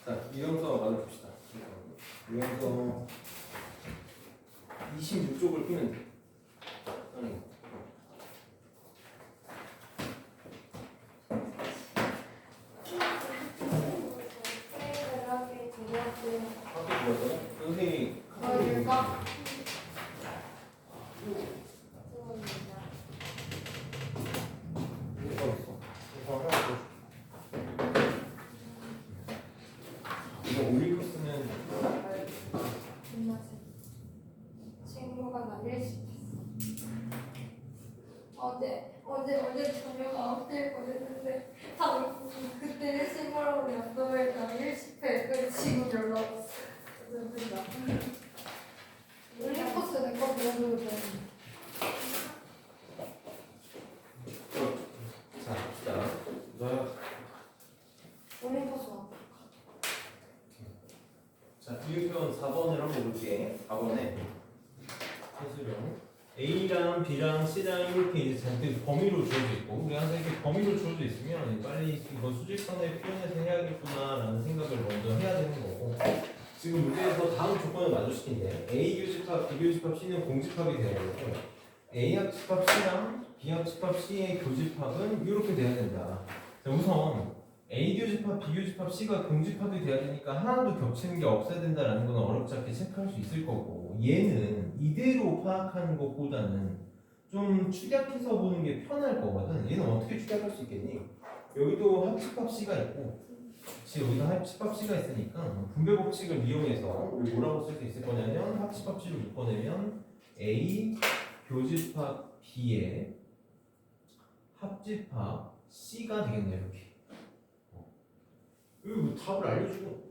자, 유형서 만들어 봅시다. 유형서 26쪽을 피면 돼. 학교 들어서 선생님이 이거 올리고 쓰면 친구가 나 일식했어. 어제 저녁 9시에 보냈는데 그때 일식하라고 약속을 나 일식해. 그래서 지금 연락 왔어. 올림포스 내거 보내줘도 돼. 자, 봅시다. 너야. 올림포스 와. 자, 비유표현 4번을 한번 볼게. 4번에 해수령 A랑 B랑 C랑 이렇게 이제 잔뜩 범위로 주어져 있고 우리 항상 이렇게 범위로 주어져 있으면 빨리 이거 수직선에 표현해서 해야겠구나라는 생각을 먼저 해야 되는 거고 지금 문제에서 다음 조건을 만족시킨대. A 교집합, B 교집합, C는 공집합이 돼야 되고 A 합집합 C랑 B 합집합 C의 교집합은 이렇게 돼야 된다. 자, 우선 A 교집합, B 교집합, C가 공집합이 돼야 되니까 하나도 겹치는 게 없어야 된다라는 건 어렵지 않게 체크할 수 있을 거고 얘는 이대로 파악하는 것보다는 좀 축약해서 보는 게 편할 거거든. 얘는 어떻게 축약할 수 있겠니? 여기도 합집합 C가 있고 여기도 합집합 C가 있으니까 분배 법칙을 이용해서 우리 뭐라고 쓸 수 있을 거냐면 합집합 C를 묶어내면 A 교집합 B의 합집합 C가 되겠네. 이렇게 여기 뭐 답을 알려주고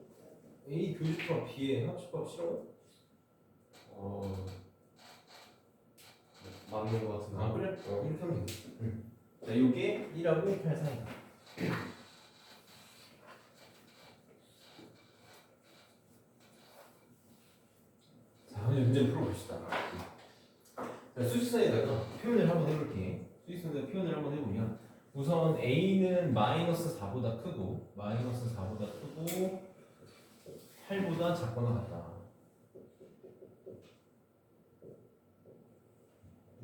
A 교집합 B의 합집합 C라고? 맞는 것 같은데. 아 그래? 이렇게 하면 되겠지. 자, 요게 1하고 8 사이다. 자, 이제 문제 풀어봅시다. 자, 수직선에다가 표현을 한번 해볼게. 수직선에다가 표현을 한번 해보면 우선 A는 마이너스 4보다 크고 마이너스 4보다 크고 8보다 작거나 같다.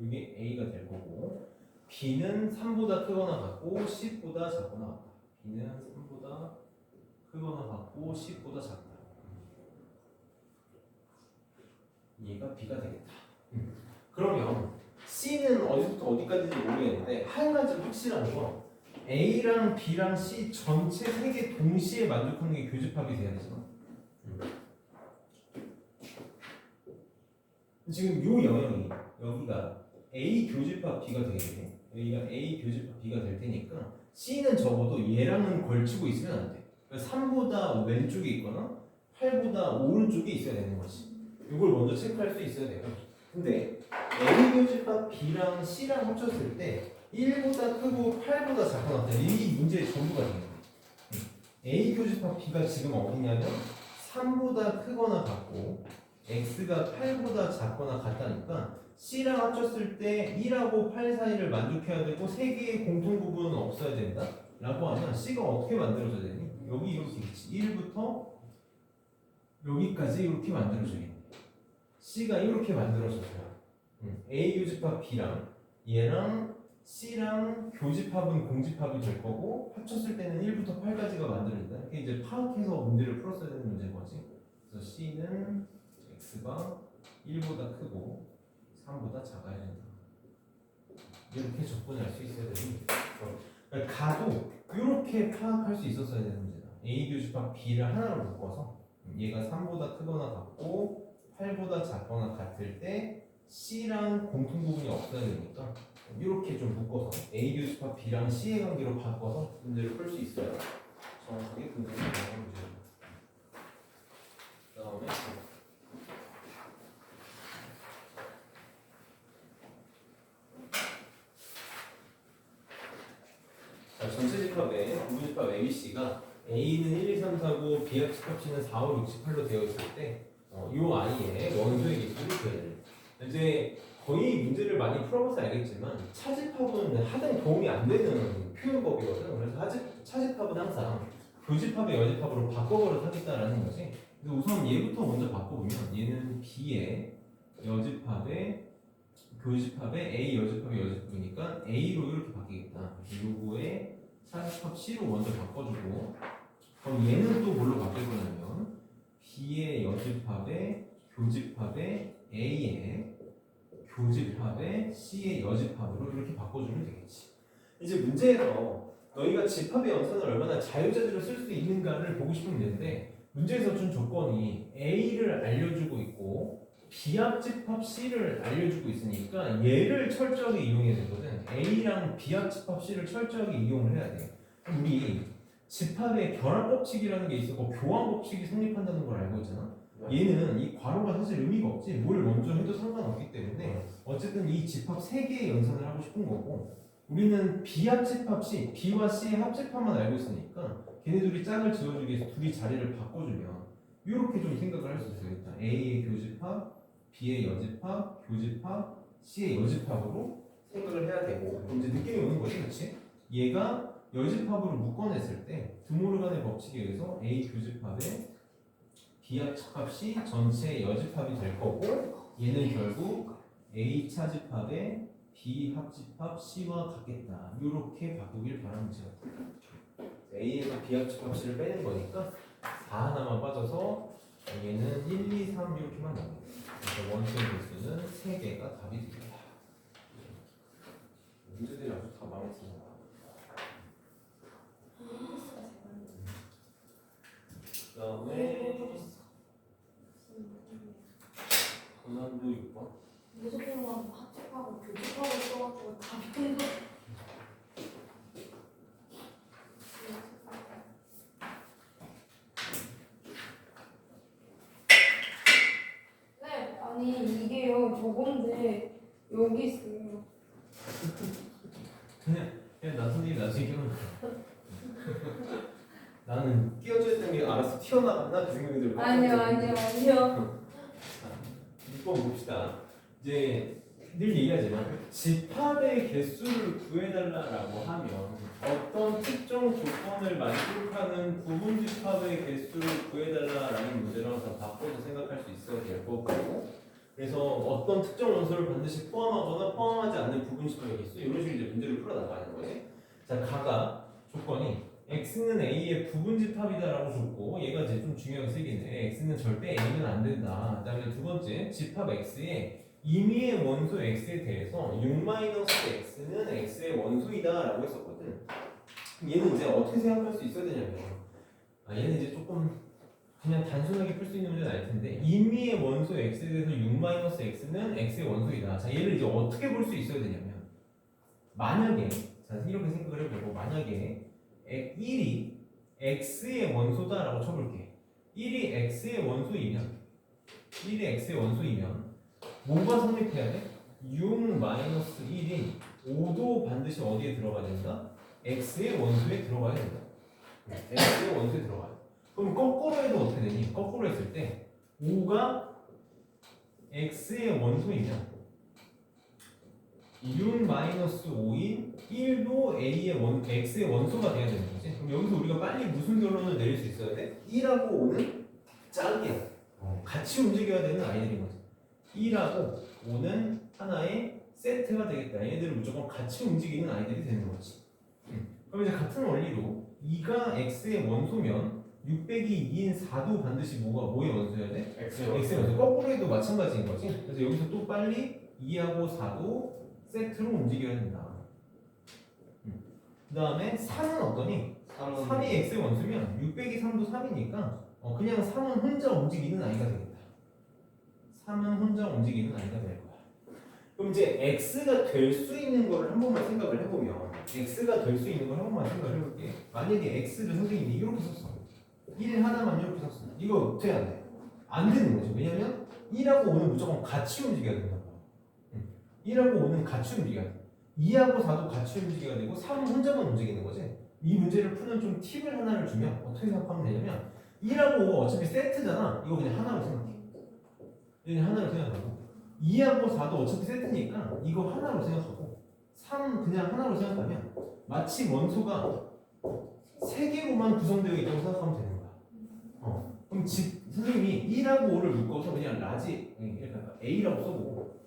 이게 A가 될 거고 B는 3보다 크거나 같고 10보다 작거나 같다. B는 3보다 크거나 같고 10보다 작다. 얘가 B가 되겠다. 그러면 C는 어디부터 어디까지인지 모르겠는데 한 가지 확실한 건 A랑 B랑 C 전체 세 개 동시에 만족하는 게 교집합이 돼야 되잖아. 지금 요 영역이 여기가 A 교집합 B가 되겠네. 여기가 A 교집합 B가 될 테니까 C는 적어도 얘랑은 걸치고 있으면 안 돼. 3보다 왼쪽에 있거나 8보다 오른쪽에 있어야 되는 거지. 이걸 먼저 체크할 수 있어야 돼요. 근데 A 교집합 B랑 C랑 합쳤을 때 1보다 크고 8보다 작거나 같다. 이 문제의 전부가 되는 거예요. A 교집합 B가 지금 어디냐면 3보다 크거나 같고 X가 8보다 작거나 같다니까 C랑 합쳤을 때 1하고 8 사이를 만족해야 되고 3개의 공통 부분은 없어야 된다 라고 하면 C가 어떻게 만들어져야 되니? 여기 이렇게 있지. 1부터 여기까지 이렇게 만들어져야겠네. C가 이렇게 만들어져서요. A 교집합 B랑 얘랑 C랑 교집합은 공집합이 될 거고 합쳤을 때는 1부터 8까지가 만들어진다. 이렇게 이제 파악해서 문제를 풀었어야 되는 문제인 거지. 그래서 C는 X가 1보다 크고 3보다 작아야 된다. 이렇게 접근할 수 있어야 되는 그러니까 가도 이렇게 파악할 수 있었어야 되는 문제다. A 교집합 B를 하나로 묶어서 얘가 3보다 크거나 같고 8보다 작거나 같을 때 C랑 공통 부분이 없어야 되니까 이렇게 좀 묶어서 A 교집합 B랑 C의 관계로 바꿔서 문제를 풀 수 있어요. 정확하게 분석을 하는 문제입니다. 그다음에 전체 집합의 부분집합 ABC가 A는 1, 2, 3, 4고 B 합집합 C는 4, 5, 6, 8로 되어 있을 때 이 아이의 원소의 개수를 구해야 돼요. 이제 거의 문제를 많이 풀어봐서 알겠지만 차집합은 하등 도움이 안 되는 표현법이거든. 그래서 차집합은 항상 교집합의 여집합으로 바꿔버려 하겠다라는 거지. 그래서 우선 얘부터 먼저 바꿔보면 얘는 B의 여집합의 교집합의 A 여집합의 여집합이니까 A로 이렇게 바뀌겠다. 요거에 차집합 C로 먼저 바꿔주고 그럼 얘는 또 뭘로 바뀔 거냐면 B의 여집합의 교집합의 A의 교집합의 C의 여집합으로 이렇게 바꿔주면 되겠지. 이제 문제에서 너희가 집합의 연산을 얼마나 자유자재로 쓸 수 있는가를 보고 싶으면 되는데 문제에서 준 조건이 A를 알려주고 있고 비합집합 C를 알려주고 있으니까 얘를 철저하게 이용해야 되거든. A랑 비합집합 C를 철저하게 이용을 해야 돼. 우리 집합의 결합법칙이라는 게 있었고 교환법칙이 성립한다는 걸 알고 있잖아. 얘는 이 괄호가 사실 의미가 없지. 뭘 먼저 해도 상관없기 때문에 어쨌든 이 집합 3개의 연산을 하고 싶은 거고 우리는 비합집합 C, B와 C의 합집합만 알고 있으니까 걔네들이 짝을 지어주기 위해서 둘이 자리를 바꿔주면 이렇게 좀 생각을 할 수 있어요. A의 교집합, B의 여집합, 교집합, C의 여집합으로 생각을 해야 되고 그럼 이제 느낌이 오는 거지, 그렇지? 얘가 여집합으로 묶어냈을 때 드모르간의 법칙에 의해서 A 교집합의 비합집합 C 전체의 여집합이 될 거고 얘는 결국 A 차집합의 비합집합 C와 같겠다. 이렇게 바꾸길 바랍니다. A에서 비합집합 C를 빼는 거니까 4 하나만 빠져서 얘는 1, 2, 3 이렇게만 나옵니다. 그래서 원소의 개수는 3개가 답이 됩니다. 문제들이 아주 다 마음에 듭니다. 그 다음에 고난도 6번. 무조건 합집하고 교집하고 써가지고 답이 네, 아니 이게요 저건데 여기 있어요. 그냥 나 선생님 나중에 끼워놓을게. 나는 끼워줘야 되는 게 알아서 튀어나갔나 그 생각이 들고. 아니요. 6번 봅시다. 이제 늘 얘기하지만 집합의 개수를 구해달라고 하면 어떤 특정 조건을 만족하는 부분 집합의 개수를 구해달라라는 문제를 항상 바꿔서 생각할 수 있어야 될 거고 그래서 어떤 특정 원소를 반드시 포함하거나 포함하지 않는 부분 집합의 개수 이런 식으로 이제 문제를 풀어나가는 거지. 자, 각각 조건이 x는 a의 부분 집합이다라고 줬고 얘가 이제 좀 중요하게 쓰이겠네. x는 절대 a는 안 된다. 그다음에 두 번째 집합 x의 임의의 원소 x에 대해서 6-x는 x의 원소이다라고 했었거든. 얘는 이제 어떻게 생각할 수 있어야 되냐면 얘는 이제 조금 그냥 단순하게 풀 수 있는 문제는 아닐 텐데 임의의 원소 x에 대해서 6-x는 x의 원소이다. 자, 얘를 이제 어떻게 볼 수 있어야 되냐면 만약에 자 이렇게 생각을 해보고 만약에 1이 x의 원소다라고 쳐볼게. 1이 x의 원소이면 뭐가 성립해야 돼? 6-1인 5도 반드시 어디에 들어가야 된다? x의 원소에 들어가야 된다. x의 원소에 들어가야 돼. 그럼 거꾸로 해도 어떻게 되니? 거꾸로 했을 때 5가 x의 원소이면 6-5인 1도 x의 원소가 돼야 되는 거지. 그럼 여기서 우리가 빨리 무슨 결론을 내릴 수 있어야 돼? 1하고 5는 짝이야. 같이 움직여야 되는 아이들인 거지. 1하고 5는 하나의 세트가 되겠다. 얘네들은 무조건 같이 움직이는 아이들이 되는 거지. 그럼 이제 같은 원리로 2가 x의 원소면 6 빼기 2인 4도 반드시 뭐의 원소여야 돼? x의 원소. 거꾸로 해도 마찬가지인 거지. 그래서 여기서 또 빨리 2하고 4도 세트로 움직여야 된다. 그 다음에 3은 어떠니? 3이 x의 원소면 6 빼기 3도 3이니까 그냥 3은 혼자 움직이는 아이가 되겠다. 3은 혼자 움직이는 아이가 될 거야. 그럼 이제 x가 될 수 있는 거를 한 번만 생각을 해보면 x가 될 수 있는 걸 한 번만 생각을 해볼게. 만약에 x를 선생님이 이렇게 썼어. 1 하나만 이렇게 썼어. 이거 어떻게 안 돼? 안 되는 거지. 왜냐면 1하고 5는 무조건 같이 움직여야 된다. 1하고 5는 같이 움직여야 돼. 2하고 4도 같이 움직여야 되고 3은 혼자만 움직이는 거지. 이 문제를 푸는 좀 팁을 하나를 주면 어떻게 생각하면 되냐면 1하고 5가 어차피 세트잖아. 이거 그냥 하나로 생각해. 그냥 하나로 생각하고 2하고 4도 어차피 세트니까 이거 하나로 생각하고 3 그냥 하나로 생각하면 마치 원소가 세 개로만 구성되어 있다고 생각하면 되는 거야. 그럼 선생님이 1하고 5를 묶어서 그냥 라지 그러니까 A라고 써보고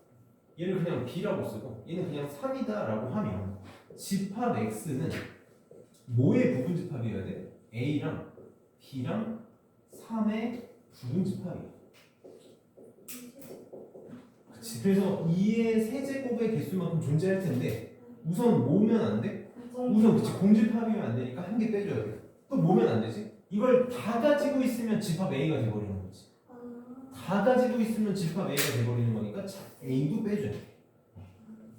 얘를 그냥 B라고 쓰고 얘는 그냥 3이다라고 하면 집합 X는 뭐의 부분집합이어야 돼? A랑 B랑 3의 부분집합이야. 그치. 그래서 2의 세제곱의 개수만큼 존재할 텐데 우선 모으면 안 돼? 우선 그치 공집합이면 안 되니까 한 개 빼줘야 돼. 또 모으면 안 되지? 이걸 다 가지고 있으면 집합 A가 돼버리는 거지. 다 가지고 있으면 집합 A가 돼버리는 거니까 A도 빼줘야 돼.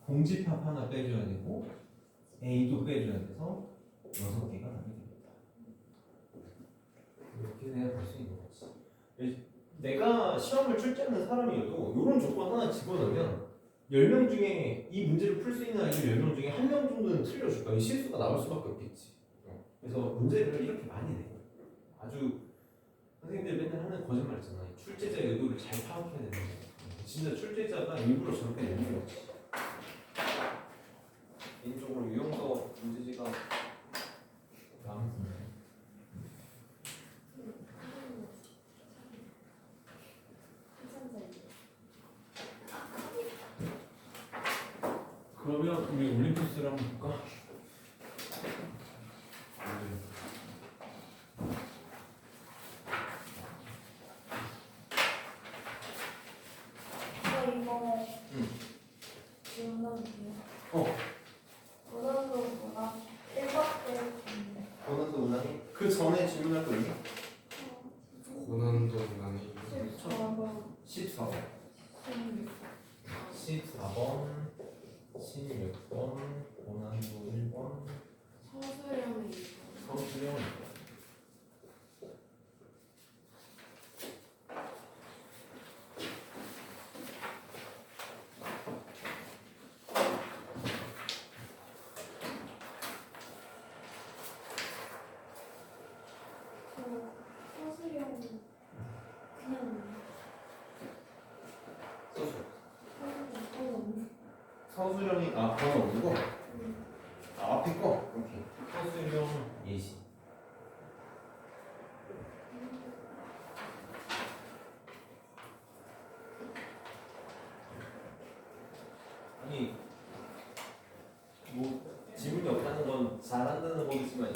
공집합 하나 빼줘야 되고 A도 빼줘야 돼서 6개가 나게 됩니다. 이렇게 내가 볼 수 있는 거지. 내가 시험을 출제하는 사람이어도 이런 조건 하나 집어넣으면 10명 중에 이 문제를 풀 수 있는 아이들 10명 중에 1명 정도는 틀려줄 거야. 이 실수가 나올 수밖에 없겠지. 그래서 문제를 이렇게 많이 내. 아주 선생님들 맨날 하는 거짓말 있잖아. 출제자의 의도를 잘 파악해야 되는 거. 진짜 출제자가 일부러 저렇게 내는 거지. 개인적으로 유형서 문제지가 마음에 드네. 그러면 우리 올림푸스를 한번 볼까? 고난도 문항이 그 전에 질문할 거 있나? 고난도 문항이 14번 16번 고난도 1번 서술형 서술형이 번호 없는 거? 앞에 거? 오케이. 서술형 예시. 아니 뭐 질문이 없다는 건 잘한다는 거겠지만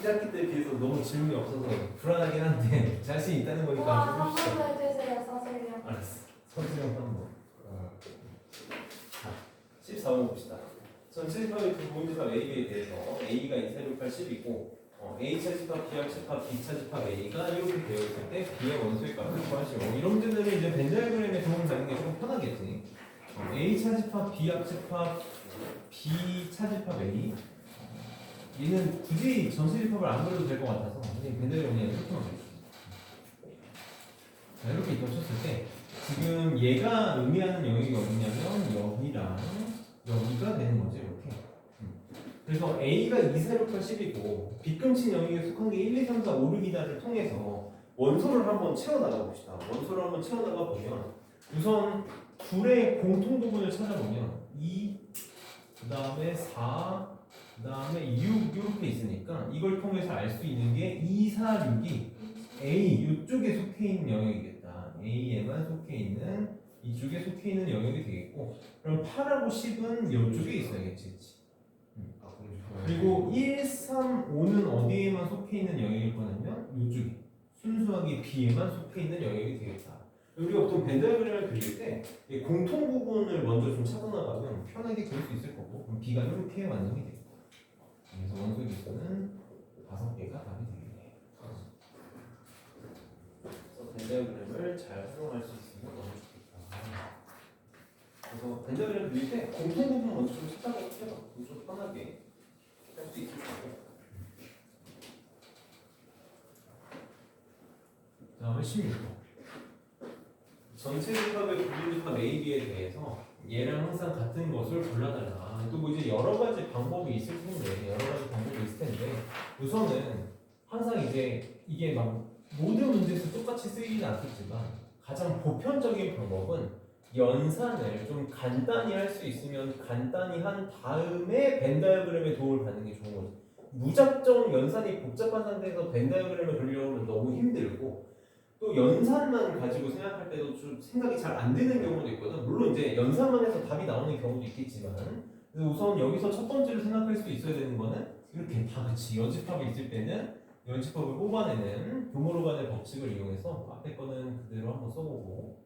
1학기 때에 비해서 너무 질문이 없어서 불안하긴 한데 자신 있다는 거니까 좀 해봅시다. 해주세요, 서술형. 알았어. 서술형 한번. 14번 봅시다. 전체 집합의 두 부분집합 A에 대해서 A가 2, 4, 6, 8, 10이고 A차 집합, B차 집합, B차 집합 A가 이렇게 되어 있을 때 B의 원소의 값을 구하시오. 이런 문제들은 이제 벤 다이어그램에 도움을 받는 게 조금 편하겠지. A차 집합, B합 집합, B차 집합 A 얘는 굳이 전체 집합을 안 그려도 될 것 같아서 그냥 벤 다이어그램 그냥 이렇게만 그려주세요. 자, 이렇게 겹쳤을 때 지금 얘가 의미하는 영역이 어디냐면 여기랑 여기가 되는 거죠. 이렇게. 그래서 A가 2, 4, 6, 8, 10이고 빗금친 영역에 속한 게 1, 2, 3, 4, 5, 6, 2다를 통해서 원소를 한번 채워나가 봅시다. 원소를 한번 채워나가 보면 우선 둘의 공통 부분을 찾아보면 2, 그 다음에 4, 그 다음에 6 이렇게 있으니까 이걸 통해서 알 수 있는 게 2, 4, 6이 A 이쪽에 속해 있는 영역이겠다. A에만 속해 있는 이쪽에 속해 있는 영역이 되겠고 그럼 8하고 10은 이쪽에 있어야겠지. 그치? 그리고 1, 3, 5는 어디에만 속해 있는 영역일 거냐면 이쪽에 순수하게 B에만 속해 있는 영역이 되겠다. 우리가 보통 벤 다이어그램을 그릴 때 공통 부분을 먼저 좀 찾아나가면 편하게 그릴 수 있을 거고 그럼 B가 이렇게 완성이 되겠다. 그래서 원소 개수는 5개가 답이 되겠네요. 그래서 벤 다이어그램을 잘 활용할 수 있으면 너무 좋겠다. 그래서 벤 다이어그램 그릴 때 공통 부분 먼저 좀 찾아가고 해봐. 좀 편하게 할 수 있을 거고. 그 다음에 16번. 전체 집합의 부분집합 A, B에 대해서 얘랑 항상 같은 것을 골라달라. 또 뭐 이제 여러 가지 방법이 있을 텐데, 우선은 항상 이제 이게 막 모든 문제에서 똑같이 쓰이진 않겠지만 가장 보편적인 방법은 연산을 좀 간단히 할 수 있으면 간단히 한 다음에 벤 다이어그램의 도움을 받는 게 좋은 거지. 무작정 연산이 복잡한 상태에서 벤 다이어그램을 그리려면 너무 힘들고 또 연산만 가지고 생각할 때도 좀 생각이 잘 안 되는 경우도 있거든. 물론 이제 연산만 해서 답이 나오는 경우도 있겠지만 그래서 우선 여기서 첫 번째로 생각할 수 있어야 되는 거는 이렇게 다 같이 여집합이 있을 때는 여집합을 뽑아내는 교모로 간의 법칙을 이용해서 앞에 거는 그대로 한번 써보고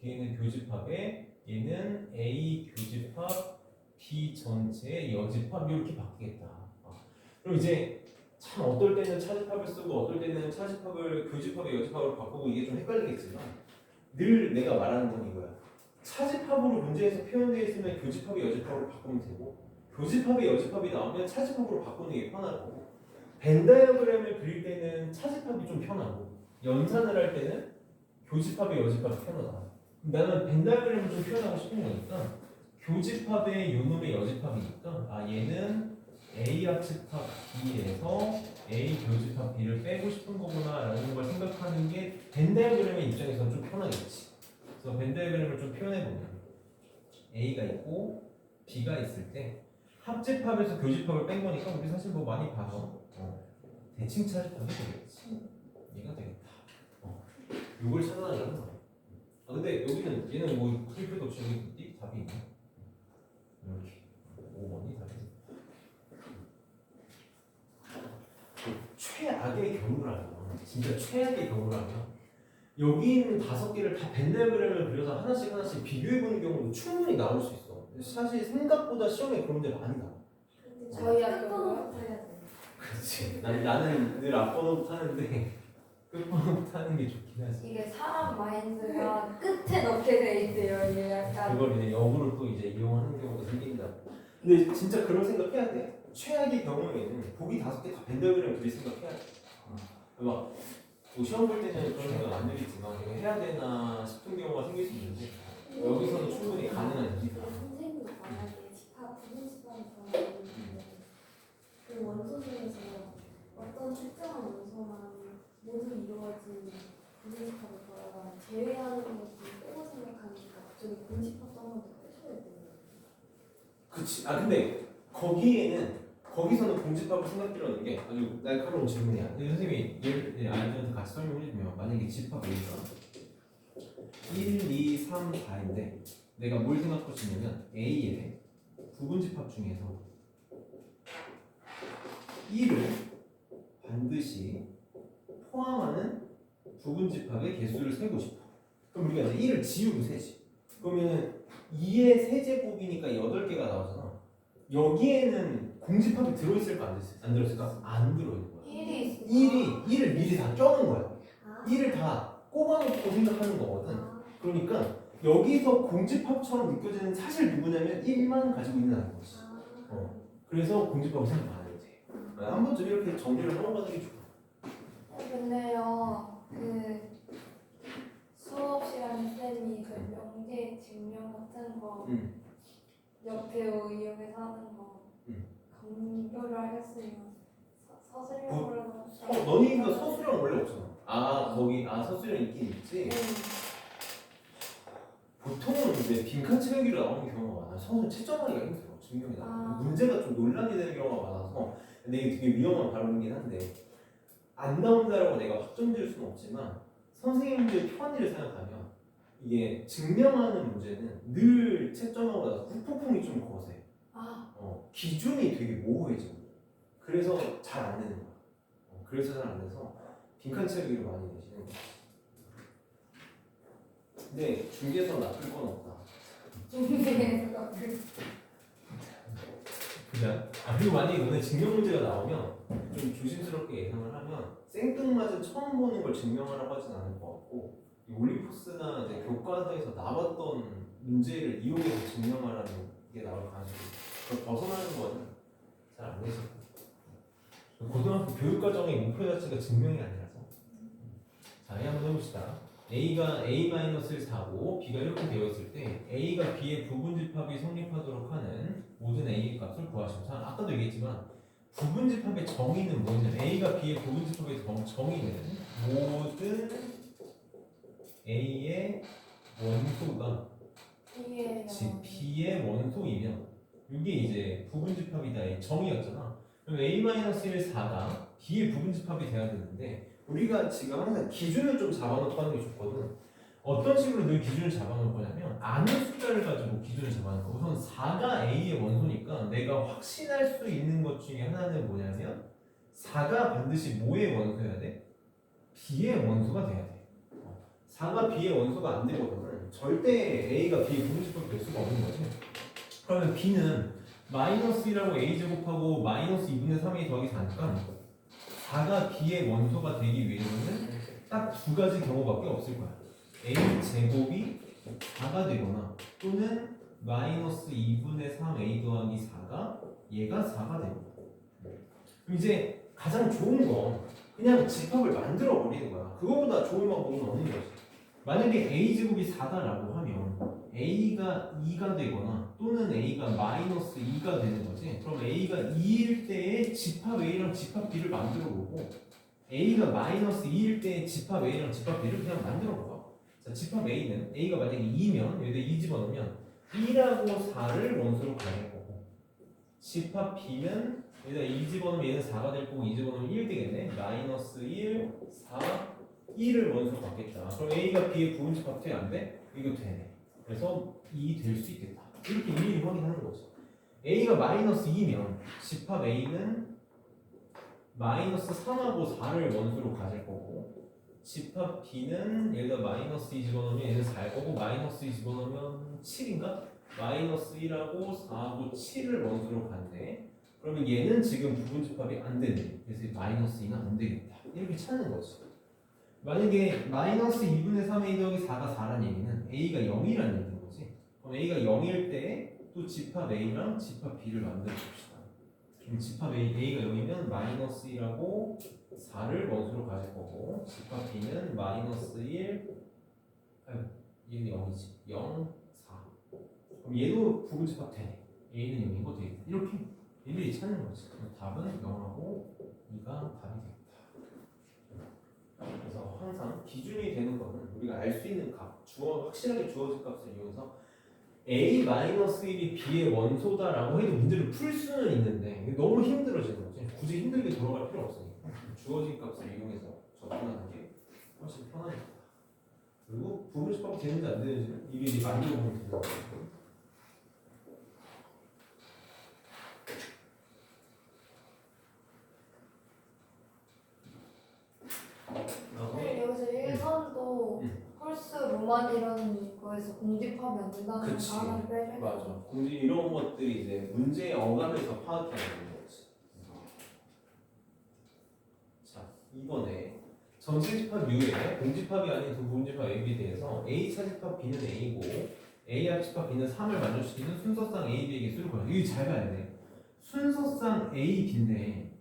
뒤에는 교집합에 얘는 A 교집합 B 전체의 여집합 이렇게 바뀌겠다. 그럼 이제 참 어떨 때는 차집합을 쓰고 어떨 때는 차집합을 교집합의 여집합으로 바꾸고 이게 좀 헷갈리겠지만 늘 내가 말하는 건 이거야. 차집합으로 문제에서 표현되어 있으면 교집합의 여집합으로 바꾸면 되고 교집합의 여집합이 나오면 차집합으로 바꾸는 게 편할 거고 벤 다이어그램을 그릴 때는 차집합이 좀 편하고 연산을 할 때는 교집합의 여집합이 편하다. 나는 벤 다이어그램을 좀 표현하고 싶은 거니까 교집합의 요놈의 여집합이니까 얘는 A 합집합 B에서 A 교집합 B를 빼고 싶은 거구나 라는 걸 생각하는 게 벤 다이어그램의 입장에서는 좀 편하겠지. 그래서 벤 다이어그램을 좀 표현해보면 A가 있고 B가 있을 때 합집합에서 교집합을 뺀 거니까 우리 사실 뭐 많이 봐서 대칭 차집합이 되겠지. 얘가 되겠다. 이걸 찾아내는 거야. 근데 여기는 얘는 뭐 그릴 필요도 없이 여기 답이 있네. 이렇게 5번이 답이지. 최악의 경우라면 진짜 최악의 경우라면 여기 있는 5개를 다 벤 다이어그램을 그려서 하나씩 비교해보는 경우도 충분히 나올 수 있어. 사실 생각보다 시험에 그런 문제 많이 나와. 저희 학교요? 그렇지. 나는 늘 앞번호부터 하는데 끝번호부터 하는 게 좋긴 하지. 이게 사람 마인드가 끝에 넣게 돼 있대요. 이게 약간 그걸 이제 역으로 또 이제 이용하는 경우가 생긴다. 근데 진짜 그런 생각해야 돼. 최악의 경우에는 보기 5개 다 벤 다이어그램 그릴 생각해야 돼. 막 뭐 시험 볼 때는 그런 생각 안 들겠지만 이거 해야 되나 싶은 경우가 생길 수 있는데 여기서는 충분히 가능한 일이다. 선생님이 만약에 집합 부분 집합에서 그 원소 중에서 어떤 특정한 요소만 모두 이루어진 부분 집합을 보다가 제외하는 것을 빼고 생각하니까 갑자기 분집합도 한번 더 빼셔야 돼요. 그치. 근데 거기서는 공집합을 생각해보는 게 아주 날카로운 질문이야. 근데 선생님이 아이들한테 같이 설명해주면 만약에 집합 A가 1, 2, 3, 4인데 내가 뭘 생각하고 싶냐면 A의 부분집합 중에서 1을 반드시 포함하는 부분집합의 개수를 세고 싶어. 그럼 우리가 이제 1을 지우고 세지. 그러면 2의 세제곱이니까 8개가 나오잖아. 여기에는 공집합이 들어있을까 안 들어있을까? 안 들어있는 거야. 1을 미리 다 껴놓은 거야. 1을 다 꼽아놓고 생각하는 거거든. 그러니까 여기서 공집합처럼 느껴지는 사실 누구냐면 1만 가지고 있는 거지. 그래서 공집합을 생각 안 해도 돼. 한 번쯤 이렇게 정리를 하고 가는 게 좋아. 근데요 그 수업 시간에 쌤이 그 명계 증명 같은 거 역배우 이용해서 하는 거 강조를 하겠으면 서술형으로 너희가 서술형 원래 없잖아. 거기 서술형 있긴 있지. 보통은 이제 빈칸 채우기로 나오는 경우가 많아. 서술 채점하기가 힘들어. 증명이 나. 문제가 좀 논란이 되는 경우가 많아서 근데 이게 되게 위험한 발언이긴 한데 안 나온다라고 내가 확정지을 수는 없지만 선생님들 편의를 생각하면 이게 증명하는 문제는 늘 채점하고 나서 후폭풍이 좀 거세. 기준이 되게 모호해져. 그래서 잘 안 되는 거야. 그래서 잘 안 돼서 빈칸 채우기를 많이 내시는 거야. 근데 중개에서 나쁠 건 없다. 중계에서 나쁠 그냥 그리고 만약에 너네 증명 문제가 나오면 좀 조심스럽게 예상을 하면 생뚱맞은 처음 보는 걸 증명하라고 하진 않을 것 같고 이 올림포스나 이제 교과서에서 나왔던 문제를 이용해서 증명하라는 게 나올 가능성이 그걸 벗어나는 거는 잘 안 되실 거예요. 고등학교 교육과정의 목표 자체가 증명이 아니라서 자, 한번 해봅시다. A가 A-를 4고 B가 이렇게 되어 있을 때 A가 B의 부분집합이 성립하도록 하는 모든 A의 값을 구하시오. 자, 아까도 얘기했지만 부분집합의 정의는 뭐냐면 A가 B의 부분집합의 정의는 모든 A의 원소가 B의 원소이면 이게 이제 부분집합이다의 정의였잖아. 그럼 A-1, 4가 B의 부분집합이 돼야 되는데 우리가 지금 항상 기준을 좀 잡아놓고 하는 게 좋거든. 어떤 식으로 늘 기준을 잡아놓을 거냐면 아는 숫자를 가지고 기준을 잡아놓을 거. 우선 4가 A의 원소니까 내가 확신할 수 있는 것 중에 하나는 뭐냐면 4가 반드시 뭐의 원소여야 돼? B의 원소가 돼야 돼. 4가 B의 원소가 안 되거든. 절대 A가 B의 부분집합이 될 수가 없는 거지. 그러면 B는 -1이라고 A 제곱하고 -2분의 3A 더하기 4니까 4가 B의 원소가 되기 위해서는 딱 두 가지 경우밖에 없을 거야. A 제곱이 4가 되거나 또는 -2분의 3A 더하기 4가 얘가 4가 되거나. 그럼 이제 가장 좋은 건 그냥 집합을 만들어 버리는 거야. 그거보다 좋은 방법은 없는 거지. 만약에 A 제곱이 4다라고 하면 A가 2가 되거나 또는 A가 -2가 되는 거지. 그럼 A가 2일 때의 집합 A랑 집합 B를 만들어 보고 A가 -2일 때의 집합 A랑 집합 B를 그냥 만들어 봐. 자, 집합 A는 A가 만약에 2면 여기다 2 집어넣으면 1하고 4를 원소로 가질 거고 집합 B는 여기다 2 집어넣으면 얘는 4가 될 거고 2 집어넣으면 1 되겠네. -1, 4, 1을 원소로 갖겠다. 그럼 A가 B의 부분집합 돼? 안 돼? 이거 되네. 그래서 2 될 수 있겠다. 이렇게 일일이 확인하는 거죠. A가 -2면 집합 A는 -3하고 4를 원소로 가질 거고 집합 B는 얘가 -2 집어넣으면 얘는 4일 거고 -2 집어넣으면 7인가? -1하고 4하고 7을 원소로 간대. 그러면 얘는 지금 부분집합이 안 되네. 그래서 -2는 안 되겠다. 이렇게 찾는 거지. 만약에 -2분의 3A 더하기 4가 4라는 얘기는 A가 0이라는 얘기인 거지. 그럼 A가 0일 때 또 집합 A랑 집합 B를 만들어 봅시다. 그럼 집합 A가 0이면 -1하고 4를 원소로 가질 거고 집합 B는 -1, 얘는 0이지. 0, 4. 그럼 얘도 부분집합 되네. A는 0인 거 되겠다. 이렇게 일일이 찾는 거지. 그럼 답은 0하고 2가 답이 되겠다. 그래서 항상 기준이 되는 거는 우리가 알 수 있는 값, 확실하게 주어진 값을 이용해서 A-1이 B의 원소다라고 해도 문제를 풀 수는 있는데 이게 너무 힘들어지는 거지. 굳이 힘들게 돌아갈 필요 없으니까 주어진 값을 이용해서 접근하는 게 훨씬 편하니까. 그리고 부분집합 되는지 안 되는지 일일이 만들어 보면 되는 거고. 네, 여기서 1번도 홀수 로만이라는 거에서 공집합이 안 된다는 그치. 단어를 빼줘야 맞아. 공지 이런 것들이 이제 문제의 어감에서 파악해야 되는 거지. 자, 이번에 전체집합 U에 공집합이 아닌 두 부분집합 A에 대해서 A 차집합 B는 A고 A 합집합 B는 3을 만족시키는 순서상 A, B의 개수를 구하라. 이거 잘 봐야 돼. 순서상 A, B인데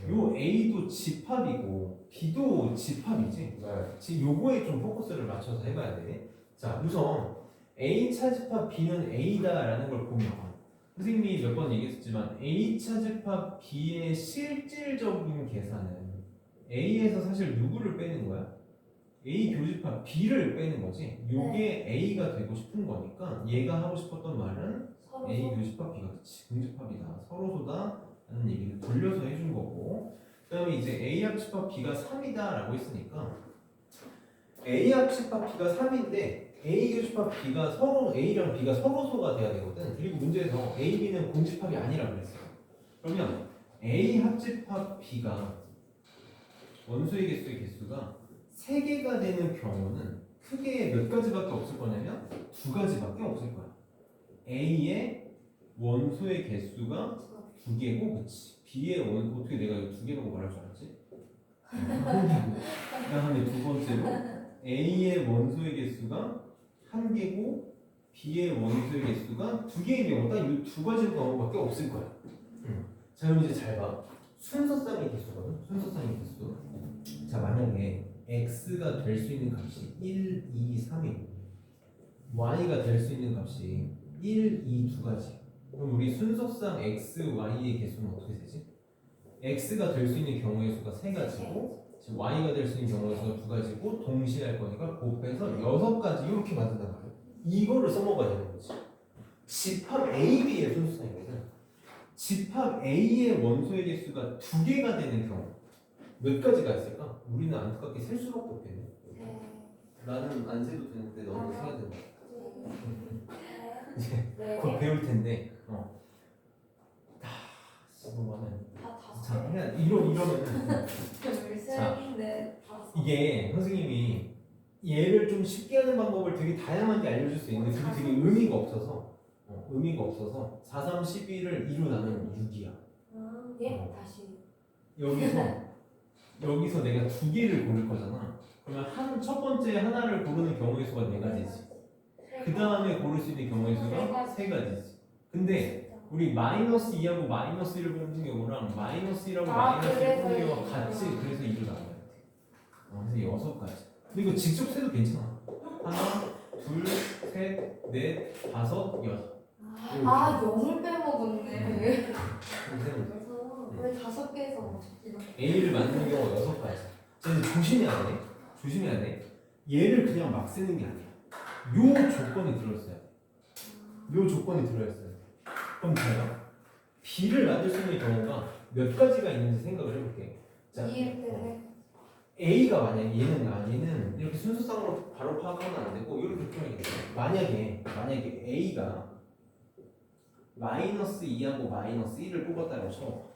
요 A도 집합이고 B도 집합이지. 네. 지금 요거에 좀 포커스를 맞춰서 해봐야 돼. 자, 우선 A 차집합 B는 A다라는 걸 보면 선생님이 몇 번 얘기했지만 A 차집합 B의 실질적인 계산은 A에서 사실 누구를 빼는 거야? A 교집합 B를 빼는 거지. 요게 A가 되고 싶은 거니까 얘가 하고 싶었던 말은 서로 A 교집합 B가 그치 공집합이다 서로소다 라는 얘기를 돌려서 해준 거고 그 다음에 이제 A 합집합 B가 3이다 라고 했으니까 A 합집합 B가 3인데 A 교집합 B가 서로 A랑 B가 서로소가 돼야 되거든. 그리고 문제에서 A, B는 공집합이 아니라고 그랬어요. 그러면 A 합집합 B가 원소의 개수의 개수가 3개가 되는 경우는 크게 몇 가지밖에 없을 거냐면 2가지밖에 없을 거야. A의 원소의 개수가 2개고 그치. B의 원소 어떻게 내가 이거 2개라고 말할 줄 알았지? 그 다음에 두 번째로 A의 원소의 개수가 1개고 B의 원소의 개수가 2개인 경우 딱 이 2가지 경우밖에 없을 거야. 자 그럼 이제 잘 봐. 순서쌍의 개수거든. 순서쌍의 개수. 자 만약에 x가 될 수 있는 값이 1, 2, 3이고 y가 될 수 있는 값이 1, 2, 2가지. 그럼 우리 순서쌍 x, y의 개수는 어떻게 되지? x가 될 수 있는 경우의 수가 3가지고 y가 될 수 있는 경우의 수가 2가지고 동시에 할 거니까 곱해서 6가지 이렇게 만든단 말이야. 이거를 써먹어야 되는 거지. 집합 A, B의 순서쌍이거든. 집합 A의 원소의 개수가 2개가 되는 경우 몇 가지가 있을까? 우리는 안타깝게 셀 수밖에 없겠네. 나는 안 세도 되는데 너는 세야 된다. 그거 배울 텐데. 이거는 자 그냥 이러면은 이게 선생님이 얘를 좀 쉽게 하는 방법을 되게 다양하게 알려줄 수 있는데 그게 되게 의미가 없어서 4, 3, 12를 2로 나누면 6이야. 예? 다시. 여기서 내가 2개를 고를 거잖아. 그러면 첫 번째 하나를 고르는 경우의 수가 4가지지. 그 다음에 고를 수 있는 경우의 수가 3가지지. 근데 우리 마이너스 2하고 마이너스 1을 뽑는 경우랑 마이너스 1하고 마이너스 1을 뽑는 경우가 같이 그래서 2로 나눠야 돼. 그래서 6가지. 근데 이거 직접 세도 괜찮아. 하나, 둘, 셋, 넷, 다섯, 여섯. 아 0을 빼먹었네. 그래서 왜 5개에서 A를 만드는 경우가 6가지. 그래서 조심해야 돼. 얘를 그냥 막 쓰는 게 아니야. 요 조건이 들어있어야 돼. 그럼 제가 B를 만들 수 있는 경우가 몇 가지가 있는지 생각을 해볼게. 자, A가 만약에 얘는 이렇게 순서상으로 바로 파악하면 안 되고 이렇게 표현해야겠다. 만약에 A가 마이너스 2하고 마이너스 1을 뽑았다고 쳐.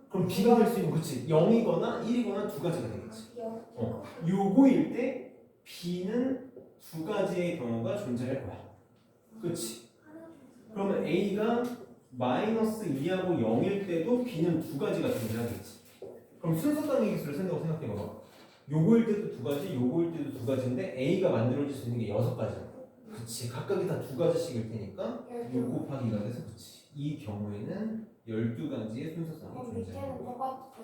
그럼 B가 될 수 있는 그치 0이거나 1이거나 2가지가 되겠지. 요거일 때 B는 2가지의 경우가 존재할 거야. 그치? 그러면 A가 마이너스 2하고 0일 때도 B는 2가지가 존재하겠지. 그럼 순서상의 개수를 생각해봐봐. 요거일 때도 2가지, 요거일 때도 2가지인데 A가 만들어질 수 있는 게 6가지야. 그치? 각각이 다 2가지씩일 테니까 6 곱하기가 돼서 그치? 이 경우에는 12가지의 순서상이 존재해.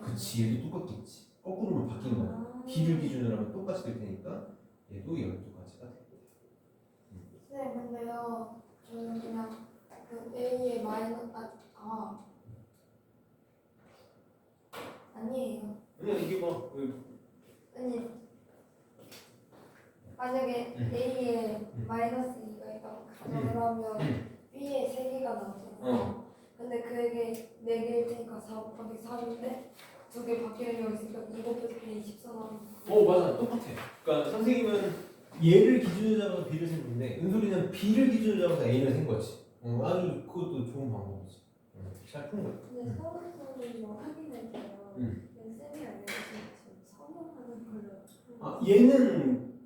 그치? 얘도 똑같겠지. 거꾸로만 바뀐 거야. B를 기준으로 하면 똑같이 될 테니까 얘도 12가지가 됩니다. 네, 근데요, 저는 그냥 그 A의 아니에요. 그냥 이게 뭐 아니, 만약에 A에 마이너스 2가 있다고 가정을 하면 B에 3개가 나오잖아요. 근데 그게 4개일 테니까 4 곱하기 3인데 2개 바뀌는 거 있으니까 2 곱하기 B에 24 나오는 거. 맞아, 똑같아. 그러니까 선생님은 얘를 기준으로 잡아서 B를 센 건데 은솔이는 B를 기준으로 잡아서 A를 센 거지. 아주 그것도 좋은 방법이지. 잘 푼 거야. 근데 서울에서는 뭐 확인해줘요. 쌤이 알려주신 성형하는 걸로. 얘는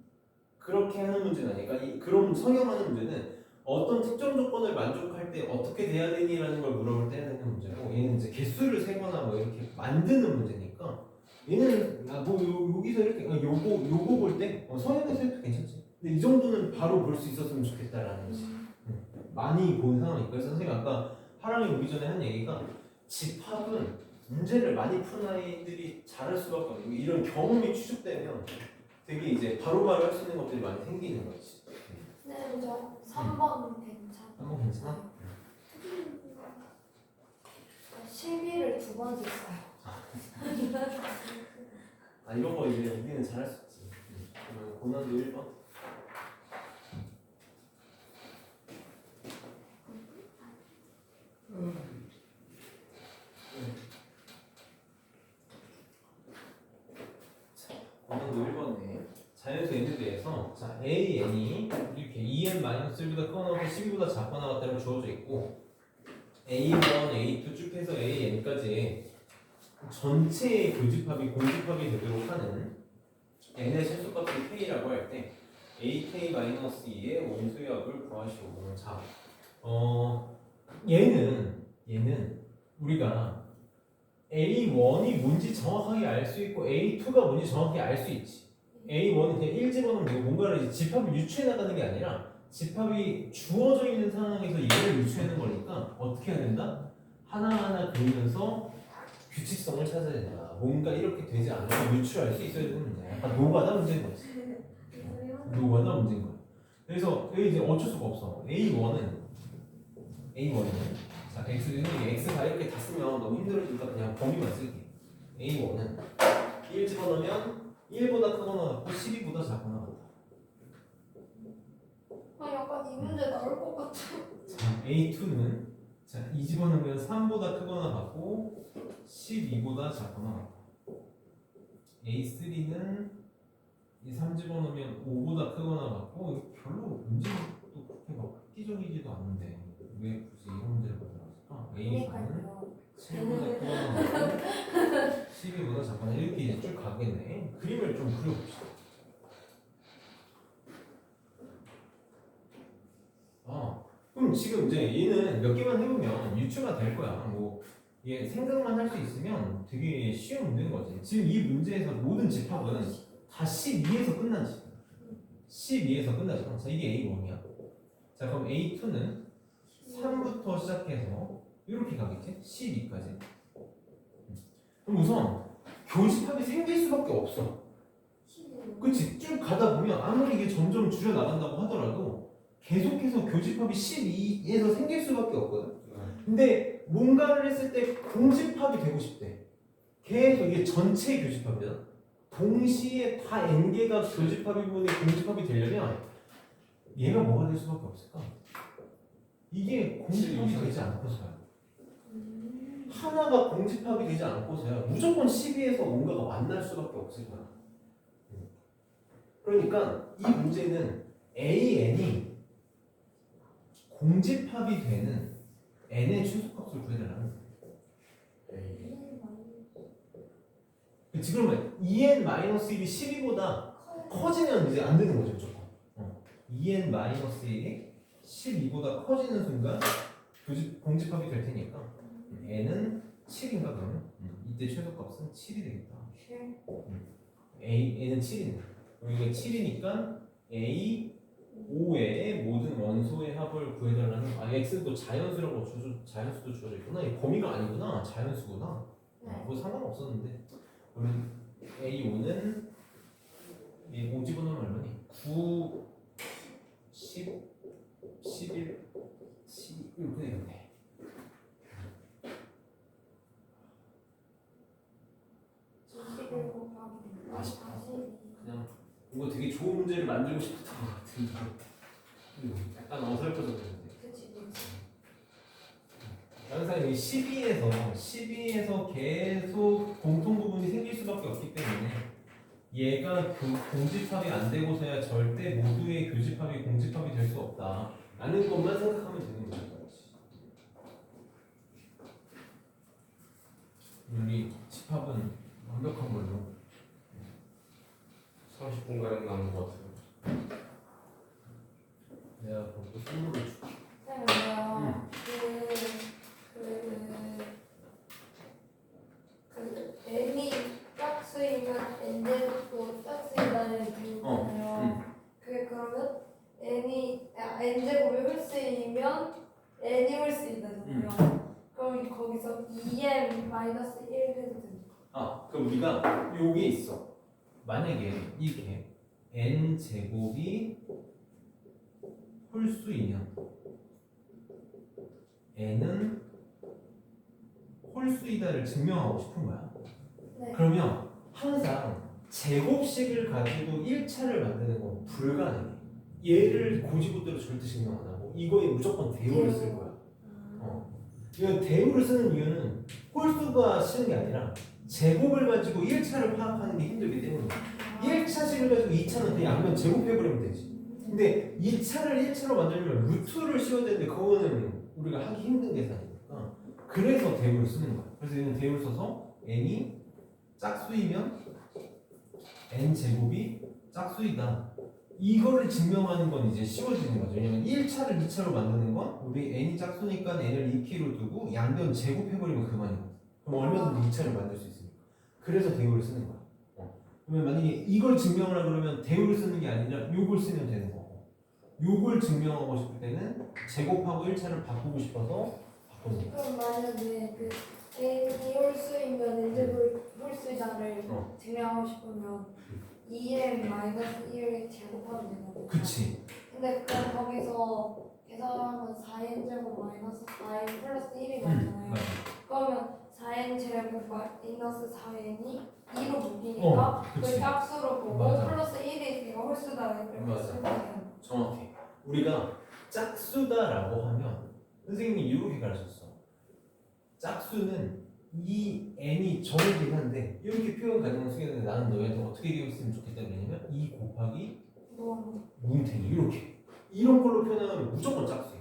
그렇게 하는 문제는 아니니까 그런 성형하는 문제는 어떤 특정 조건을 만족할 때 어떻게 돼야 되니라는 걸 물어볼 때 해야 되는 문제고 얘는 이제 개수를 세거나 뭐 이렇게 만드는 문제니까 얘는 여기서 이렇게 요거 볼 때 성형해서 해도 괜찮지. 근데 이 정도는 바로 볼 수 있었으면 좋겠다라는 거지. 많이 본 상황이니까. 그래서 선생님 아까 하랑이 오기 전에 한 얘기가 집합은 문제를 많이 푸는 아이들이 잘할 수밖에 없는 게 이런 경험이 추적되면 되게 이제 바로바로 할 수 있는 것들이 많이 생기는 거지. 네, 저 3번 괜찮아요. 3번 괜찮아? 실비를 2번 줬어요. 이런 거 이제 우리는 잘할 수 있지. 그러면 고난도 1번. 고난도 1번에 자연수 n에 대해서 자 a, n이 이렇게 2n-1보다 크거나 12보다 작거나 같다고 주어져 있고 a1, a2 쭉 해서 a,n까지 전체의 교집합이 공집합이 되도록 하는 n의 실수값을 k라고 할 때 ak-2의 원소의 합을 구하시오. 자, 얘는 우리가 A1이 뭔지 정확하게 알 수 있고 A2가 뭔지 정확하게 알 수 있지. A1은 그냥 1 집어넣으면 뭔가를 이제 집합을 유추해 나가는 게 아니라 집합이 주어져 있는 상황에서 얘를 유추하는 거니까 어떻게 해야 된다? 하나하나 그리면서 규칙성을 찾아야 된다. 뭔가 이렇게 되지 않으면 유추할 수 있어야 되는 문제야. 약간 노가다 문제인 거지. 노가다 문제인 거야. 그래서 여기 이제 어쩔 수가 없어. A1은 자 x가 이렇게 다 쓰면 너무 힘들어지니까 그냥 범위만 쓸게. A1은 1 집어넣으면 1보다 크거나 같고 12보다 작거나 같다. 약간 이 문제 나올 것 같아. 자, A2는 자, 이 집어넣으면 3보다 크거나 같고 12보다 작거나 같다. A3는 이 3 집어넣으면 5보다 크거나 같고 별로 문제는 또 그렇게 막 획기적이지도 않은데 왜 굳이 이런 문제를 만들었을까? A4는 그러니까요. 7보다 크거나 같고 12보다 작거나 이렇게 이제 쭉 가겠네. 그림을 좀 그려봅시다. 그럼 지금 이제 얘는 몇 개만 해보면 유추가 될 거야. 뭐 얘 생각만 할 수 있으면 되게 쉬운 문제인 거지. 지금 이 문제에서 모든 집합은 다 12에서 끝나지. 12에서 끝나잖아. 자, 이게 A1이야. 자, 그럼 A2는 3부터 시작해서 이렇게 가겠지? 12까지. 그럼 우선 교집합이 생길 수밖에 없어. 그치? 쭉 가다 보면 아무리 이게 점점 줄여나간다고 하더라도 계속해서 교집합이 12에서 생길 수밖에 없거든. 근데 뭔가를 했을 때 공집합이 되고 싶대. 계속 이게 전체 교집합이잖아. 동시에 다 n개가 교집합이면 공집합이 되려면 얘가 뭐가 될 수밖에 없을까? 이게 공집합이 되지 않고서야. 하나가 공집합이 되지 않고서야 무조건 12에서 뭔가가 만날 수밖에 없을 거야. 그러니까 이 문제는 AN이 공집합이 되는 n의 최소값을 구해달라는 거야. 그치, 그러면 2n-1이 12보다 커지면 이제 안 되는 거죠, 무조건. 2n-1이 12보다 커지는 순간 공집합이 될 테니까 n은 7인가 그러면? 이때 최소값은 7이 되겠다. n은 7이네. 그럼 이게 7이니까 a 5의 모든 원소의 합을 구해달라는 x도 자연수라고 자연수도 주어져 있구나. 이 범위가 아니구나. 자연수구나. 뭐 상관없었는데. 그러면 A5는 이 5 집어넣으면 얼마니? 9, 10, 11, 12 이렇게 되겠네. 그냥 뭔가 되게 좋은 문제를 만들고 싶었던 것 같은데 약간 어설퍼졌는데. 항상 이 12에서 계속 공통 부분이 생길 수밖에 없기 때문에 얘가 공집합이 안 되고서야 절대 모두의 교집합이 공집합이 될 수 없다 라는 것만 생각하면 되는 거죠. 우리 집합은 완벽한 걸로 30분가량 남은 것 같아요. 내가 그것도 선물을 줄게. n이 짝수이면 n제곱도 짝수이다는 얘기잖아요. 그러면 n제곱이 홀수이면 n이 홀수이다잖아요. 그럼 거기서 2m-1 해도 됩니까? 그럼 우리가 요게 있어. 만약에 이게 n 제곱이 홀수이면 n은 홀수이다를 증명하고 싶은 거야. 네. 그러면 항상 제곱식을 가지고 1차를 만드는 건 불가능해. 얘를 고지고대로 절대 증명 안 하고 이거에 무조건 대우를 쓸 거야. 이건 대우를 쓰는 이유는 홀수가 싫은 게 아니라 제곱을 가지고 1차를 파악하는 게 힘들기 때문에 1차식을 가지고 2차는 그냥 양면 제곱해버리면 되지. 근데 2차를 1차로 만들려면 루트를 씌워야 되는데 그거는 우리가 하기 힘든 계산이니까 그래서 대우를 쓰는 거야. 그래서 얘는 대우를 써서 n이 짝수이면 n 제곱이 짝수이다. 이거를 증명하는 건 이제 쉬워지는 거죠. 왜냐면 1차를 2차로 만드는 건 우리 n이 짝수니까 n을 2k로 두고 양변 제곱해버리면 그만이거든. 그럼 얼마든지 2차를 만들 수 있으니까. 그래서 대우를 쓰는 거야. 그러면 만약에 이걸 증명하라 그러면 대우를 쓰는 게 아니라 요걸 쓰면 되는 거고, 요걸 증명하고 싶을 때는 제곱하고 1차를 바꾸고 싶어서 바꾸는 거야. 그럼 만약에 그 n이 홀수이면 n제곱이 홀수이다를 증명하고 싶으면 2m-1을 제곱하면 되는 그치. 근데 그럼 거기서 계산하면 4n제곱 마이너스 4n 플러스 1이 나오잖아요. 맞아. 그러면 4n제곱 마이너스 4n이 2로 묶이니까 그치. 그 짝수로 보고 맞아. 플러스 1이 있으니까 홀수다 이렇게 맞아. 쓰면 돼요. 정확해. 우리가 짝수다라고 하면 선생님이 이렇게 가르쳤어. 짝수는 이 n이 정해지긴 한데 이렇게 표현 가능한 수겠는데 나는 너희한테 어떻게 기억했으면 좋겠다 그러냐면 2 곱하기 뭐 뭉탱이 이렇게 이런 걸로 표현하면 무조건 짝수야.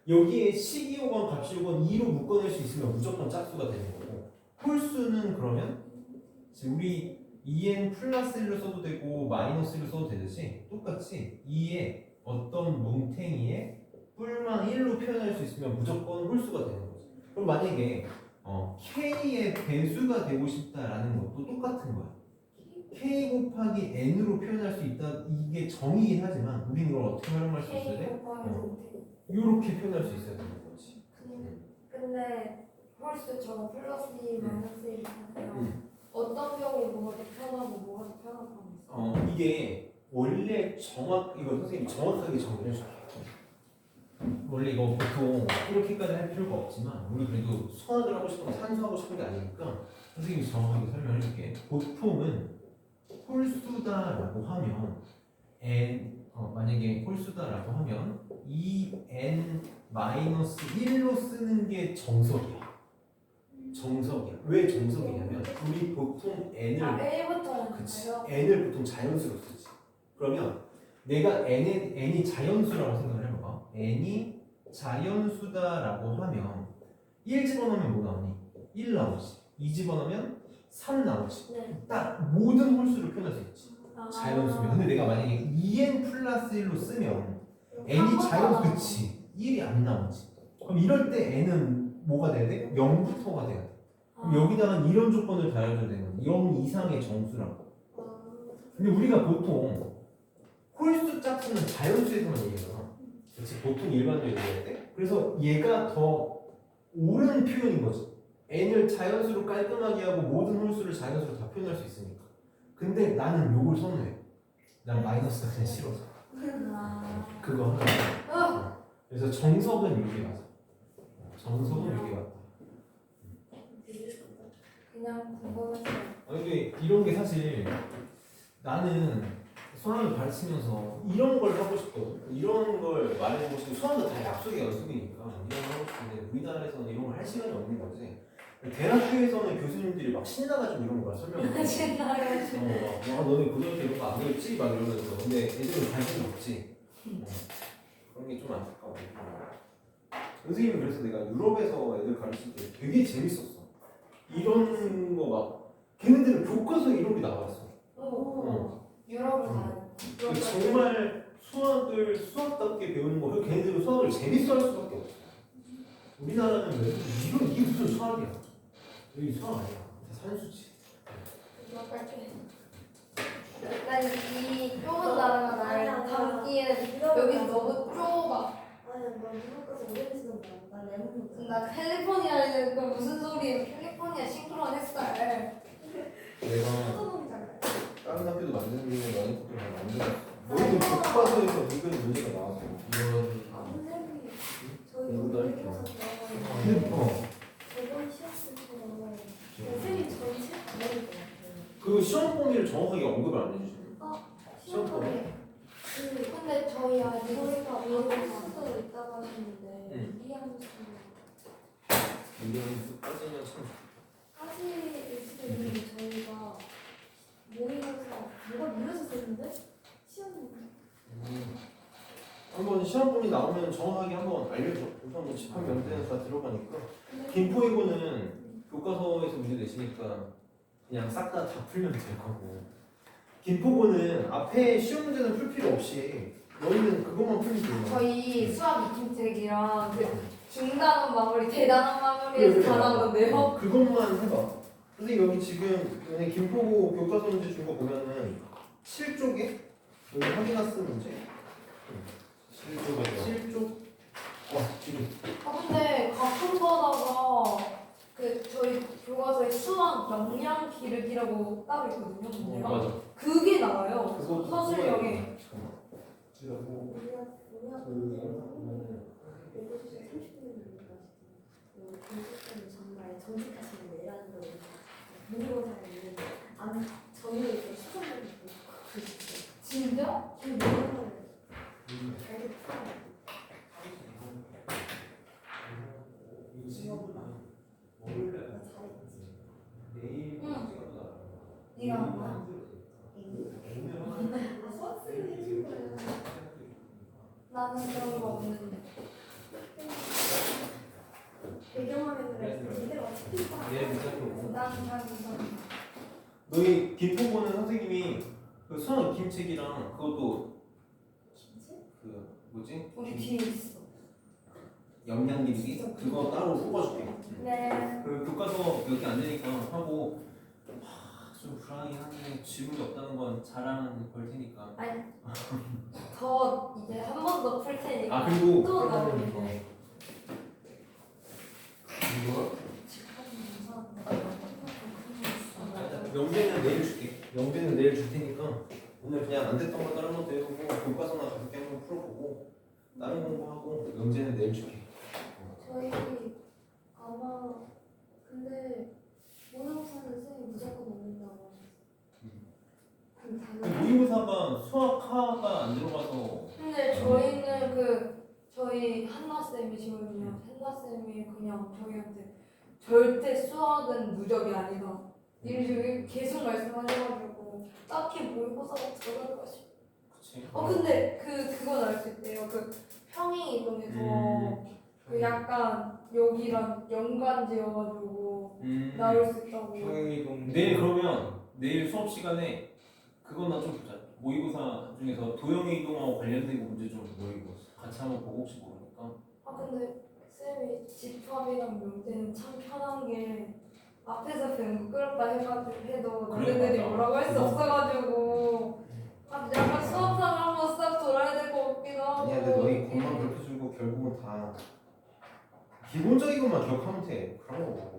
여기에 식이 오건 값이 오건 2로 묶어낼 수 있으면 무조건 짝수가 되는 거고 홀수는 그러면 지금 우리 2n 플러스 1로 써도 되고 마이너스 1로 써도 되듯이 똑같이 2의 어떤 뭉탱이에 뿔만 1로 표현할 수 있으면 무조건 홀수가 되는 거지. 그럼 만약에 k의 배수가 되고 싶다라는 것도 똑같은 거야. k 곱하기 n으로 표현할 수 있다. 이게 정의긴 하지만 우리는 이걸 어떻게 활용할 수 있어야 돼? 이렇게 표현할 수 있어야 되는 거지. 근데 홀수처럼 플러스 1, 마이너스 1이 하면 어떤 병이 뭐가 더 편하고 뭐가 더 편하고 이게 원래 이거 선생님이 정확하게 정리를 해줄게요. 원래 이거 보통 이렇게까지 할 필요가 없지만 우리 그래도 수학을 하고 싶거나 산수하고 싶은 게 아니니까 선생님이 정확하게 설명해 줄게. 보통은 홀수다라고 하면 만약에 홀수다라고 하면 2n-1로 쓰는 게 정석이야. 정석이야. 왜 정석이냐면 우리 보통 n을 1부터는 그치. n을 보통 자연수로 쓰지. 그러면 내가 n이 자연수라고 생각을 해봐봐. n이 자연수다라고 하면 1 집어넣으면 뭐 나오니? 1 나오지. 2 집어넣으면 3 나오지. 네. 딱 모든 홀수를 표현할 수 있지. 자연수면. 근데 내가 만약에 2n 플러스 1로 쓰면 n이 자연수 그치. 1이 안 나오지. 그럼 이럴 때 n은 뭐가 돼야 돼? 0부터가 돼야 돼. 그럼 여기다가 이런 조건을 달아줘야 되는 거야. 0 이상의 정수라고. 근데 우리가 보통 홀수 짝수는 자연수에서만 얘기하잖아. 그렇지? 보통 일반적으로 얘기할 때. 그래서 얘가 더 옳은 표현인 거지. n을 자연수로 깔끔하게 하고 모든 홀수를 자연수로 다 표현할 수 있으니까. 근데 나는 요걸 선호해. 난 마이너스가 그냥 싫어서. 그거 하나. 그래서 정석은 여기 맞아. 정석은 여기 맞다. 그냥 궁금해서 근데 이런 게 사실 나는 수학을 가르치면서 이런 걸 하고 싶거든. 이런 걸 말해보고 싶고 수학은 다 약속의 연습이니까 이런 걸 하고 싶은데 우리나라에서는 이런 걸 할 시간이 없는 거지. 대학교에서는 교수님들이 막 신나가지고 이런 걸 설명해. 신나가지고. 너네 고등학교 이런 거 안 배웠지? 막 이러면서. 근데 애들은 관심이 없지. 그런 게 좀 안타까워. 선생님은 그래서 내가 유럽에서 애들 가르칠 때 되게 재밌었어. 이런 거 막 걔네들은 교과서에 이런 게 나왔어. 유럽을 가요. 정말 수학을 수학답게 배우는 거. 걔네들은 수학을 재밌어 할 수밖에 없어. 우리나라는 왜 이게 무슨 수학이야? 여기 수학 아니야. 다 산수지. 난이 좁은 나라가 나를 담기에는 여기 너무 좁아. 아니 나 미국 가서 오래되지도 않아. 나 레몬 나 캘리포니아에는 그 무슨 소리야? 캘리포니아 싱크로한 햇살. 내가 소금이잖아. 다른 학교도 만드는 게 많이 것도 잘 만들었어. 너희도 교과서에서 은근 문제가 나왔어. 이런 선생님 저희 공부도 너무 할 이렇게 해서 근데 저번 시험처럼 선생님 전체 다 내릴 것 같아요. 그 시험 범위를 정확하게 언급을 안 해주시네. 시험 보내. 근데 저희 아직 저희가 바로 수도 있다고 하셨는데 응. 이해하는 수는 이런 빠지면 참. 사실일 수도 있는데 저희가 모의고사 뭐가 밀려졌었는데 시험이 한번 시험 범위 나오면 정확하게 한번 알려줘. 우선 뭐 집합 면제는 다 들어가니까. 김포이고는 교과서에서 문제 내시니까 그냥 싹 다 풀면 될 거고. 김포고는 앞에 시험 문제는 풀 필요 없이 너희는 그것만 풀면 돼요. 저희 수학 이팀책이랑 그 중단원 마무리, 대단원 마무리에서 잘한 건데요. 그것만 해봐. 근데 여기 지금 만약 김포고 교과서 문제 준 거 보면은 7쪽에 여기 확인하스 문제. 7쪽. 지금. 근데 가끔 가다가 그 저희 교과서에 수학 역량 기르기라고 따로 있거든요. 문제가. 맞아. 그게 나와요. 그거 서술형에. 정말 정직하시는 애라는 걸 모의고사에 있는데 안 저는 이렇게 수상을 보고 진짜? 그 모의고사를 잘 풀어요. 나는 그런 거 없는데. 배경화면을 이대로 어떻게 봐? 얘 괜찮고. 나는 잘 못하는 너희 김포 보는 선생님이 그 수학 익힘책이랑 그것도 그 뭐지? 우리 뒤에 있어. 영양 기르기 그거 따로 뽑아줄게. 네. 그 교과서 몇 개 안 되니까 하고 좀 불안하긴 한데 질문이 없다는 건 자랑은 걸 테니까. 아니 더 이제 한 번 더 풀 테니까. 아 그리고 또 나오는데. 이거? 영재는 내일 줄게. 영재는 내일 줄 테니까 오늘 그냥 안 됐던 거 다른 것도 해보고 교과서나 가볍게 한번 풀어보고 다른 공부하고 영재는 내일 줄게. 저희 아마 근데 모의고사는 쌤이 무조건 넣는다고 하셨어요. 다른 모의고사가 수학화가 안 들어가서 근데 저희는 그 저희 한나 쌤이시거든요. 한나 쌤이 그냥 저희한테 절대 수학은 누적이 아니다. 이런 식으로 계속 말씀하셔가지고 딱히 모의고사가 들어갈까 싶어. 그치. 근데 그건 알 수 있대요. 그 평행 이동에서 그 약간 여기랑 연관지어가지고 나올 수 있다고. 평행이동. 내일 그러면 내일 수업 시간에 그거나 좀 보자. 모의고사 중에서 도형의 이동하고 관련된 문제 좀 모의고 같이 한번 보고 혹시 모르니까. 근데 쌤이 집합이랑 명제는 참 편한 게 앞에서 배운 거 끌었다 해도 그래, 너네들이 맞아. 뭐라고 할 수 없어가지고 약간 수업상 한번 싹 돌아야 될 것 같기도 하고. 아니야, 근데 너희 겉만 그렇게 주고 결국은 다 기본적인 것만 기억하면 돼. 그런 거.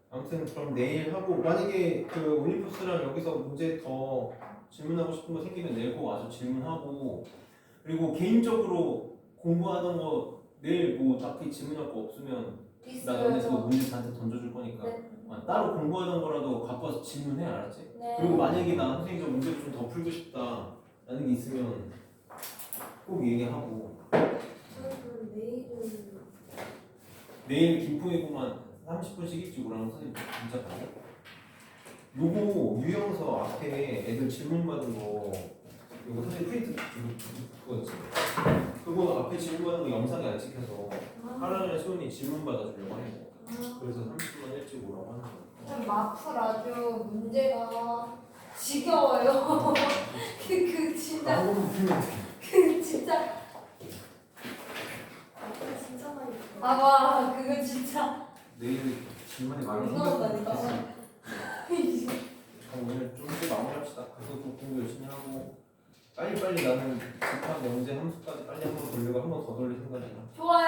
아무튼 그럼 내일 하고 만약에 그 올림푸스랑 여기서 문제 더 질문하고 싶은 거 생기면 내일 꼭 와서 질문하고 그리고 개인적으로 공부하던 거 내일 뭐 딱히 질문할 거 없으면 나 너네 그 문제 저한테 던져줄 거니까 네. 따로 공부하던 거라도 갖고 와서 질문해 알았지? 네. 그리고 만약에 나 선생님 저 문제를 좀 더 풀고 싶다 라는 게 있으면 꼭 얘기하고 저희는 내일은 내일 김포이고만 30분씩 일찍 오라는 선생님 문자 받아. 요거 유형서 앞에 애들 질문 받은 거 이거 선생님 프린트 그거 있지? 그거 앞에 질문 받은 거 영상이 안 찍혀서 하라는 시원이 질문 받아주려고 하는 거. 그래서 30분 일찍 오라고 하는 거. 마플 아주 문제가 지겨워요. 그 진짜 한번 풀면 그 진짜 진짜 많이 있어요. 봐 그거 진짜 내일 질문이 많이 무서웠다니까. 오늘 좀 이렇게 마무리합시다. 그래서 또 공부 열심히 하고 빨리빨리 나는 집합 영재 함수까지 빨리 한번 돌리고 한 번 더 돌릴 생각이야. 좋아요.